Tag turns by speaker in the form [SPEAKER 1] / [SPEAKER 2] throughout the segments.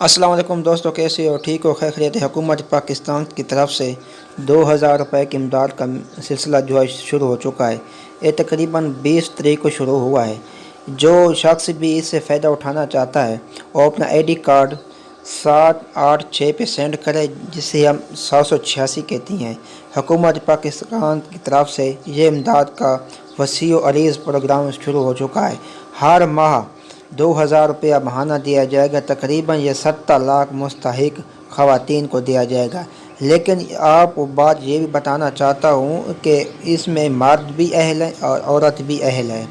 [SPEAKER 1] السلام علیکم دوستو، کیسے ہو؟ ٹھیک ہو؟ خیریت ہے؟ حکومت پاکستان کی طرف سے 2000 روپے کی امداد کا سلسلہ جو ہے شروع ہو چکا ہے۔ یہ تقریباً 20 تاریخ کو شروع ہوا ہے۔ جو شخص بھی اس سے فائدہ اٹھانا چاہتا ہے وہ اپنا آئی ڈی کارڈ 786 پہ سینڈ کرے، جسے ہم 786 کہتی ہیں۔ حکومت پاکستان کی طرف سے یہ امداد کا وسیع و عریض پروگرام شروع ہو چکا ہے۔ ہر ماہ 2000 روپیہ ماہانہ دیا جائے گا۔ تقریباً یہ 70 لاکھ مستحق خواتین کو دیا جائے گا۔ لیکن آپ کو بات یہ بھی بتانا چاہتا ہوں کہ اس میں مرد بھی اہل ہے اور عورت بھی اہل ہے۔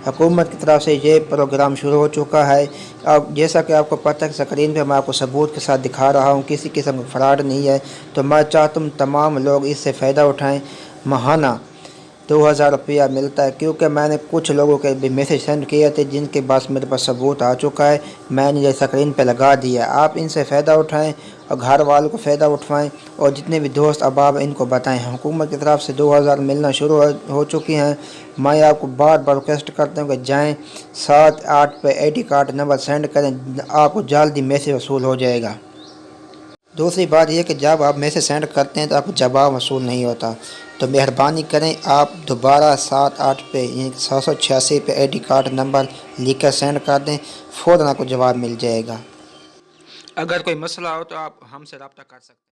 [SPEAKER 1] حکومت کی طرف سے یہ پروگرام شروع ہو چکا ہے۔ اب جیسا کہ آپ کو پتہ ہے، اسکرین پہ میں آپ کو ثبوت کے ساتھ دکھا رہا ہوں، کسی قسم کا فراڈ نہیں ہے۔ تو میں چاہتا ہوں تمام لوگ اس سے فائدہ اٹھائیں۔ ماہانہ 2000 روپیہ ملتا ہے، کیونکہ میں نے کچھ لوگوں کے بھی میسیج سینڈ کیے تھے جن کے پاس میرے پاس ثبوت آ چکا ہے۔ میں نے یہ اسکرین پہ لگا دیا۔ آپ ان سے فائدہ اٹھائیں اور گھر والوں کو فائدہ اٹھوائیں، اور جتنے بھی دوست احباب ان کو بتائیں۔ حکومت کی طرف سے 2000 ملنا شروع ہو چکی ہیں۔ میں آپ کو بار بار ریکویسٹ کرتا ہوں کہ جائیں 78 پہ I D card number send کریں، آپ کو جلدی میسیج وصول ہو جائے گا۔ دوسری بات یہ کہ جب آپ میسیج سینڈ کرتے ہیں تو آپ کو جواب وصول نہیں ہوتا، تو مہربانی کریں آپ دوبارہ 78 پہ یعنی 786 پہ آئی ڈی کارڈ نمبر لکھ کر سینڈ کر دیں، فوراً آپ کو جواب مل جائے گا۔ اگر کوئی مسئلہ ہو تو آپ ہم سے رابطہ کر سکتے ہیں۔